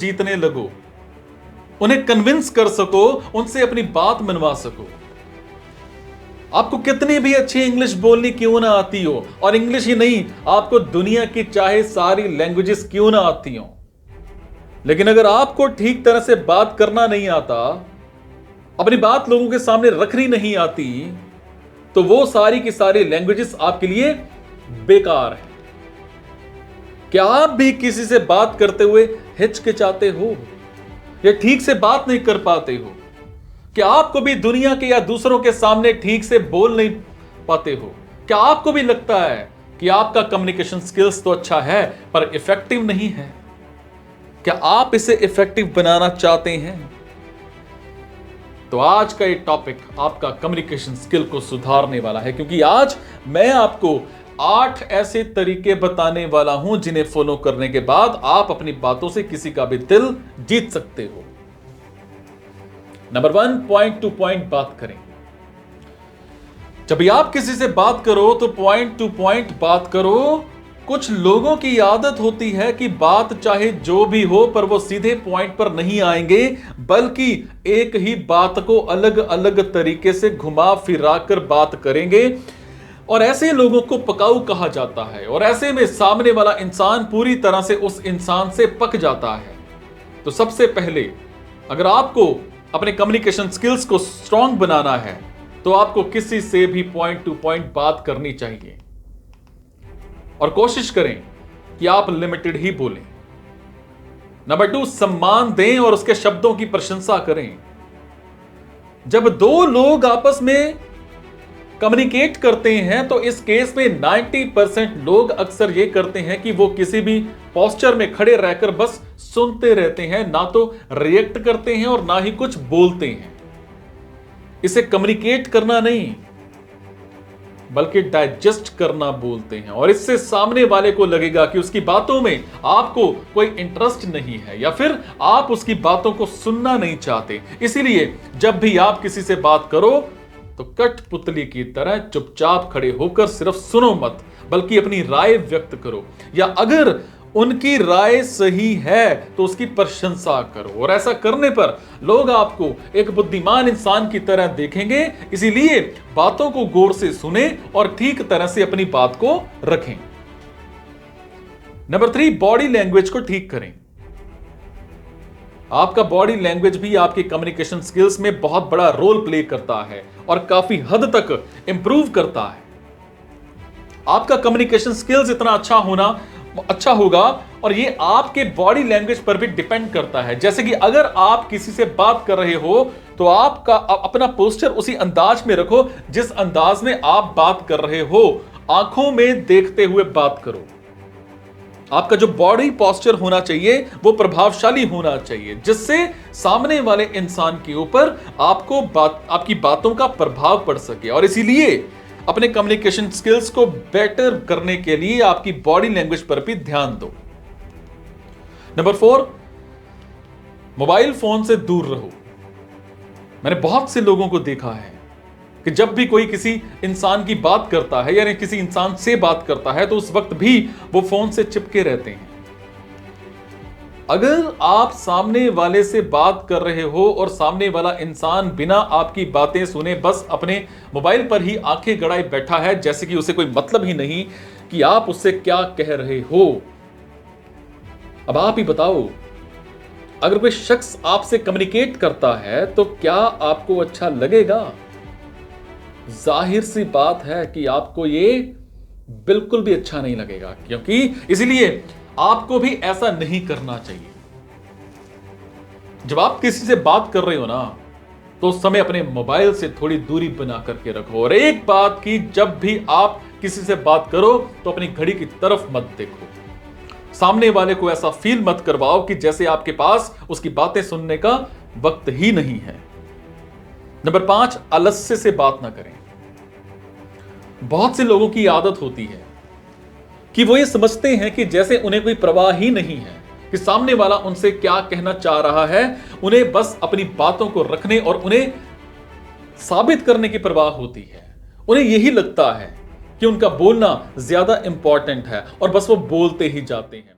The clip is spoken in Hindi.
जीतने लगो, उन्हें कन्विंस कर सको, उनसे अपनी बात मनवा सको। आपको कितनी भी अच्छी इंग्लिश बोलनी क्यों ना आती हो, और इंग्लिश ही नहीं, आपको दुनिया की चाहे सारी लैंग्वेजेस क्यों ना आती हो, लेकिन अगर आपको ठीक तरह से बात करना नहीं आता, अपनी बात लोगों के सामने रखनी नहीं आती, तो वो सारी की सारी लैंग्वेजेस आपके लिए बेकार है। क्या आप भी किसी से बात करते हुए हिचकिचाते हो या ठीक से बात नहीं कर पाते हो? क्या आपको भी दुनिया के या दूसरों के सामने ठीक से बोल नहीं पाते हो? क्या आपको भी लगता है कि आपका कम्युनिकेशन स्किल्स तो अच्छा है पर इफेक्टिव नहीं है? क्या आप इसे इफेक्टिव बनाना चाहते हैं? तो आज का ये टॉपिक आपका कम्युनिकेशन स्किल को सुधारने वाला है, क्योंकि आज मैं आपको 8 ऐसे तरीके बताने वाला हूं जिन्हें फॉलो करने के बाद आप अपनी बातों से किसी का भी दिल जीत सकते हो। नंबर 1, पॉइंट टू पॉइंट बात करें। जब भी आप किसी से बात करो तो पॉइंट टू पॉइंट बात करो। कुछ लोगों की आदत होती है कि बात चाहे जो भी हो पर वो सीधे पॉइंट पर नहीं आएंगे, बल्कि एक ही बात को अलग अलग तरीके से घुमा फिरा कर बात करेंगे, और ऐसे लोगों को पकाऊ कहा जाता है, और ऐसे में सामने वाला इंसान पूरी तरह से उस इंसान से पक जाता है। तो सबसे पहले अगर आपको अपने कम्युनिकेशन स्किल्स को स्ट्रांग बनाना है तो आपको किसी से भी पॉइंट टू पॉइंट बात करनी चाहिए, और कोशिश करें कि आप लिमिटेड ही बोलें। नंबर 2, सम्मान दें और उसके शब्दों की प्रशंसा करें। जब दो लोग आपस में कम्युनिकेट करते हैं तो इस केस में 90% लोग अक्सर ये करते हैं कि वो किसी भी पोस्चर में खड़े रहकर बस सुनते रहते हैं, ना तो रिएक्ट करते हैं और ना ही कुछ बोलते हैं। इसे कम्युनिकेट करना नहीं बल्कि डाइजेस्ट करना बोलते हैं, और इससे सामने वाले को लगेगा कि उसकी बातों में आपको कोई इंटरेस्ट नहीं है या फिर आप उसकी बातों को सुनना नहीं चाहते। इसीलिए जब भी आप किसी से बात करो तो कठपुतली की तरह चुपचाप खड़े होकर सिर्फ सुनो मत, बल्कि अपनी राय व्यक्त करो, या अगर उनकी राय सही है तो उसकी प्रशंसा करो। और ऐसा करने पर लोग आपको एक बुद्धिमान इंसान की तरह देखेंगे। इसीलिए बातों को गौर से सुने और ठीक तरह से अपनी बात को रखें। नंबर 3, बॉडी लैंग्वेज को ठीक करें। आपका बॉडी लैंग्वेज भी आपके कम्युनिकेशन स्किल्स में बहुत बड़ा रोल प्ले करता है और काफी हद तक इंप्रूव करता है। आपका कम्युनिकेशन स्किल्स इतना अच्छा होगा और ये आपके बॉडी लैंग्वेज पर भी डिपेंड करता है। जैसे कि अगर आप किसी से बात कर रहे हो तो आपका अपना पोस्चर उसी अंदाज में रखो जिस अंदाज में आप बात कर रहे हो। आंखों में देखते हुए बात करो। आपका जो बॉडी पोस्चर होना चाहिए वो प्रभावशाली होना चाहिए, जिससे सामने वाले इंसान के ऊपर आपकी बातों का प्रभाव पड़ सके। और इसीलिए अपने कम्युनिकेशन स्किल्स को बेटर करने के लिए आपकी बॉडी लैंग्वेज पर भी ध्यान दो। नंबर 4, मोबाइल फोन से दूर रहो। मैंने बहुत से लोगों को देखा है कि जब भी कोई किसी इंसान की बात करता है, यानी किसी इंसान से बात करता है, तो उस वक्त भी वो फोन से चिपके रहते हैं। अगर आप सामने वाले से बात कर रहे हो और सामने वाला इंसान बिना आपकी बातें सुने बस अपने मोबाइल पर ही आंखें गड़ाए बैठा है, जैसे कि उसे कोई मतलब ही नहीं कि आप उससे क्या कह रहे हो। अब आप ही बताओ, अगर कोई शख्स आपसे कम्युनिकेट करता है तो क्या आपको अच्छा लगेगा? जाहिर सी बात है कि आपको ये बिल्कुल भी अच्छा नहीं लगेगा, क्योंकि इसीलिए आपको भी ऐसा नहीं करना चाहिए। जब आप किसी से बात कर रहे हो ना, तो उस समय अपने मोबाइल से थोड़ी दूरी बना करके रखो। और एक बात की, जब भी आप किसी से बात करो तो अपनी घड़ी की तरफ मत देखो। सामने वाले को ऐसा फील मत करवाओ कि जैसे आपके पास उसकी बातें सुनने का वक्त ही नहीं है। नंबर 5, आलस्य से बात ना करें। बहुत से लोगों की आदत होती है कि वो ये समझते हैं कि जैसे उन्हें कोई परवाह ही नहीं है कि सामने वाला उनसे क्या कहना चाह रहा है। उन्हें बस अपनी बातों को रखने और उन्हें साबित करने की परवाह होती है। उन्हें यही लगता है कि उनका बोलना ज्यादा इंपॉर्टेंट है और बस वो बोलते ही जाते हैं।